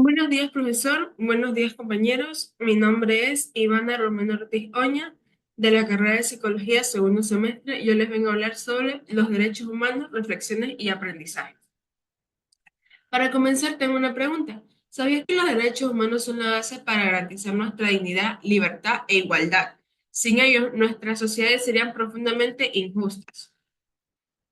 Buenos días, profesor. Buenos días, compañeros. Mi nombre es Ivana Romero Ortiz Oña, de la carrera de Psicología, segundo semestre. Yo les vengo a hablar sobre los derechos humanos, reflexiones y aprendizaje. Para comenzar, tengo una pregunta. ¿Sabías que los derechos humanos son la base para garantizar nuestra dignidad, libertad e igualdad? Sin ellos, nuestras sociedades serían profundamente injustas.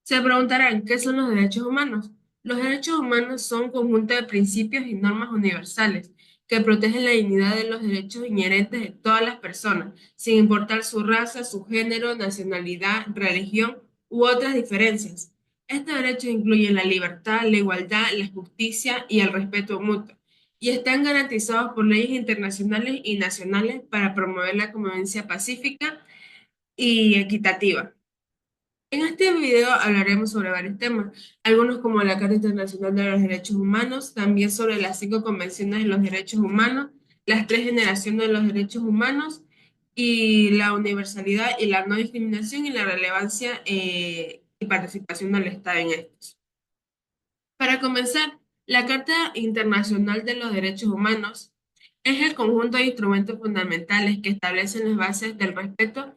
Se preguntarán, ¿qué son los derechos humanos? Los derechos humanos son un conjunto de principios y normas universales que protegen la dignidad de los derechos inherentes de todas las personas, sin importar su raza, su género, nacionalidad, religión u otras diferencias. Estos derechos incluyen la libertad, la igualdad, la justicia y el respeto mutuo, y están garantizados por leyes internacionales y nacionales para promover la convivencia pacífica y equitativa. En este video hablaremos sobre varios temas, algunos como la Carta Internacional de los Derechos Humanos, también sobre las 5 convenciones de los derechos humanos, las 3 generaciones de los derechos humanos y la universalidad y la no discriminación y la relevancia y participación del Estado en estos. Para comenzar, la Carta Internacional de los Derechos Humanos es el conjunto de instrumentos fundamentales que establecen las bases del respeto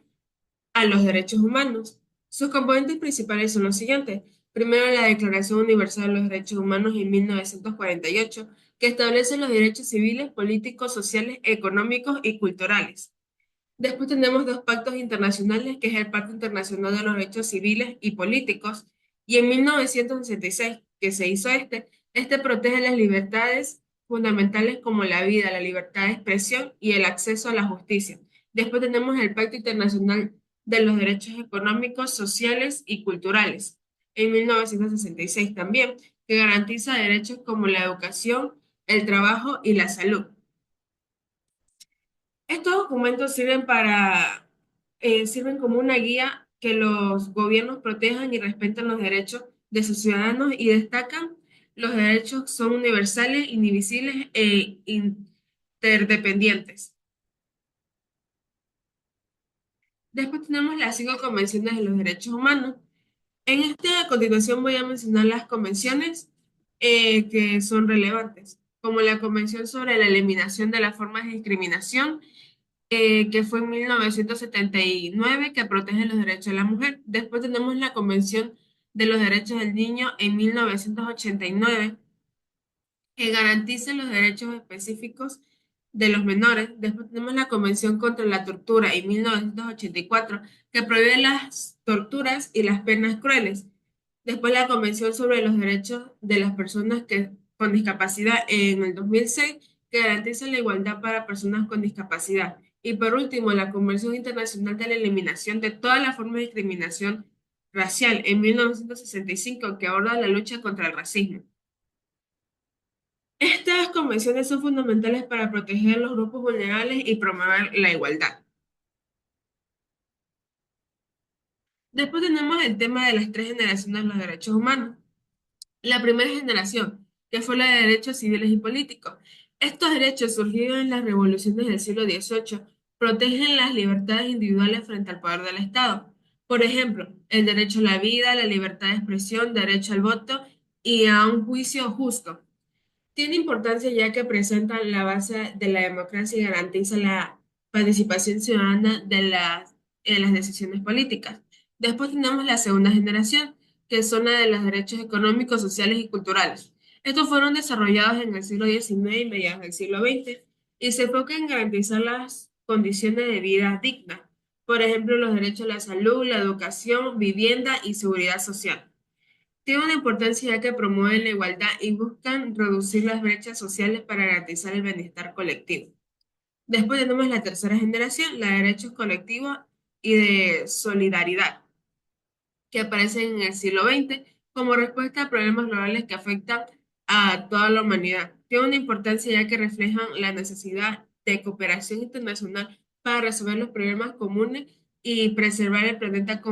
a los derechos humanos. Sus componentes principales son los siguientes. Primero, la Declaración Universal de los Derechos Humanos en 1948, que establece los derechos civiles, políticos, sociales, económicos y culturales. Después tenemos dos pactos internacionales, que es el Pacto Internacional de los Derechos Civiles y Políticos, y en 1966, que se hizo este protege las libertades fundamentales como la vida, la libertad de expresión y el acceso a la justicia. Después tenemos el Pacto Internacional de los Derechos Económicos, Sociales y Culturales, en 1966 también, que garantiza derechos como la educación, el trabajo y la salud. Estos documentos sirven como una guía que los gobiernos protejan y respeten los derechos de sus ciudadanos y destacan los derechos son universales, indivisibles e interdependientes. Después tenemos las 5 convenciones de los derechos humanos. En esta continuación voy a mencionar las convenciones que son relevantes, como la Convención sobre la Eliminación de las Formas de Discriminación, que fue en 1979, que protege los derechos de la mujer. Después tenemos la Convención de los Derechos del Niño en 1989, que garantiza los derechos específicos de los menores. Después tenemos la Convención contra la Tortura en 1984, que prohíbe las torturas y las penas crueles. Después la Convención sobre los Derechos de las Personas con Discapacidad en el 2006, que garantiza la igualdad para personas con discapacidad. Y por último, la Convención Internacional de la Eliminación de todas las formas de discriminación racial en 1965, que aborda la lucha contra el racismo. Estas convenciones son fundamentales para proteger los grupos vulnerables y promover la igualdad. Después tenemos el tema de las 3 generaciones de los derechos humanos. La primera generación, que fue la de derechos civiles y políticos. Estos derechos surgidos en las revoluciones del siglo XVIII protegen las libertades individuales frente al poder del Estado. Por ejemplo, el derecho a la vida, la libertad de expresión, derecho al voto y a un juicio justo. Tiene importancia ya que presentan la base de la democracia y garantiza la participación ciudadana en las decisiones políticas. Después tenemos la segunda generación, que son la de los derechos económicos, sociales y culturales. Estos fueron desarrollados en el siglo XIX y mediados del siglo XX y se enfocan en garantizar las condiciones de vida dignas, por ejemplo, los derechos a la salud, la educación, vivienda y seguridad social. Tiene una importancia ya que promueven la igualdad y buscan reducir las brechas sociales para garantizar el bienestar colectivo. Después tenemos la tercera generación, la de derechos colectivos y de solidaridad, que aparecen en el siglo XX como respuesta a problemas globales que afectan a toda la humanidad. Tiene una importancia ya que reflejan la necesidad de cooperación internacional para resolver los problemas comunes y preservar el planeta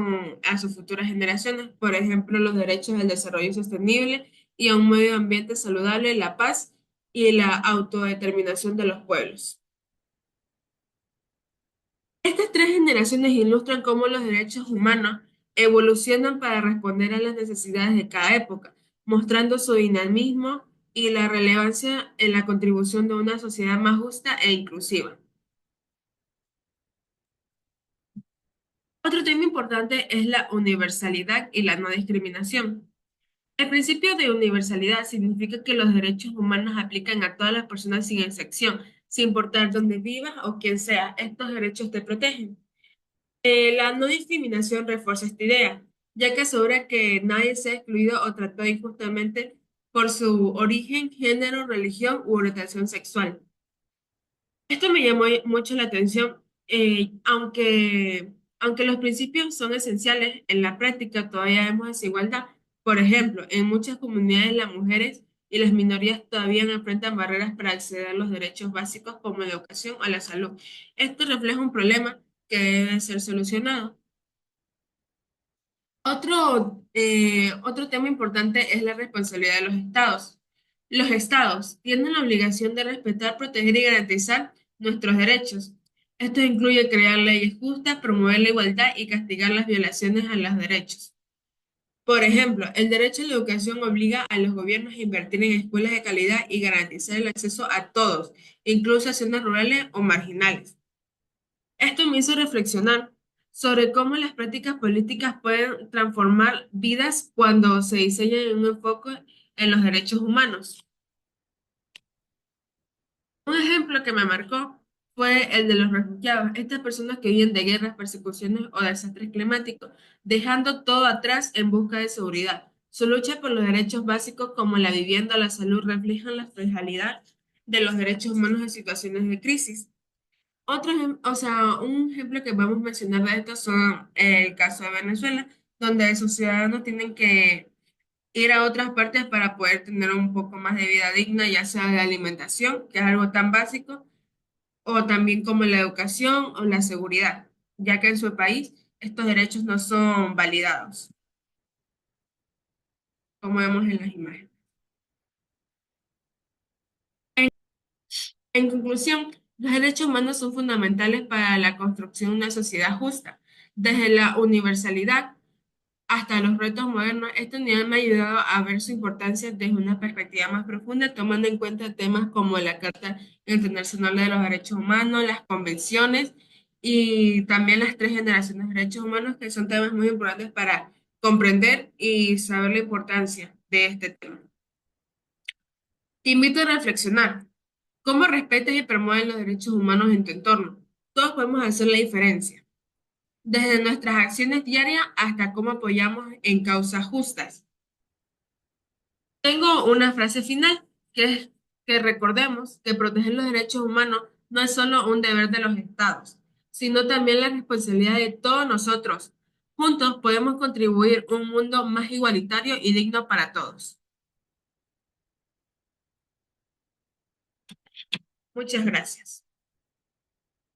a sus futuras generaciones, por ejemplo, los derechos al desarrollo sostenible y a un medio ambiente saludable, la paz y la autodeterminación de los pueblos. Estas 3 generaciones ilustran cómo los derechos humanos evolucionan para responder a las necesidades de cada época, mostrando su dinamismo y la relevancia en la contribución de una sociedad más justa e inclusiva. Otro tema importante es la universalidad y la no discriminación. El principio de universalidad significa que los derechos humanos aplican a todas las personas sin excepción, sin importar dónde vivas o quién seas. Estos derechos te protegen. La no discriminación refuerza esta idea, ya que asegura que nadie sea excluido o tratado injustamente por su origen, género, religión u orientación sexual. Esto me llamó mucho la atención, aunque los principios son esenciales, en la práctica todavía vemos desigualdad. Por ejemplo, en muchas comunidades las mujeres y las minorías todavía enfrentan barreras para acceder a los derechos básicos como la educación o la salud. Esto refleja un problema que debe ser solucionado. Otro tema importante es la responsabilidad de los estados. Los estados tienen la obligación de respetar, proteger y garantizar nuestros derechos. Esto incluye crear leyes justas, promover la igualdad y castigar las violaciones a los derechos. Por ejemplo, el derecho a la educación obliga a los gobiernos a invertir en escuelas de calidad y garantizar el acceso a todos, incluso a zonas rurales o marginales. Esto me hizo reflexionar sobre cómo las prácticas políticas pueden transformar vidas cuando se diseñan un enfoque en los derechos humanos. Un ejemplo que me marcó fue el de los refugiados, estas personas que viven de guerras, persecuciones o desastres climáticos, dejando todo atrás en busca de seguridad. Su lucha por los derechos básicos como la vivienda o la salud reflejan la fragilidad de los derechos humanos en situaciones de crisis. Un ejemplo que vamos a mencionar de esto son el caso de Venezuela, donde sus ciudadanos tienen que ir a otras partes para poder tener un poco más de vida digna, ya sea de alimentación, que es algo tan básico, o también como la educación o la seguridad, ya que en su país estos derechos no son validados, como vemos en las imágenes. En conclusión, los derechos humanos son fundamentales para la construcción de una sociedad justa. Desde la universalidad hasta los retos modernos, esta unidad me ha ayudado a ver su importancia desde una perspectiva más profunda, tomando en cuenta temas como la Carta Internacional de los Derechos Humanos, las convenciones y también las tres generaciones de derechos humanos, que son temas muy importantes para comprender y saber la importancia de este tema. Te invito a reflexionar. ¿Cómo respetas y promueves los derechos humanos en tu entorno? Todos podemos hacer la diferencia, desde nuestras acciones diarias hasta cómo apoyamos en causas justas. Tengo una frase final que es que recordemos que proteger los derechos humanos no es solo un deber de los estados, sino también la responsabilidad de todos nosotros. Juntos podemos contribuir a un mundo más igualitario y digno para todos. Muchas gracias.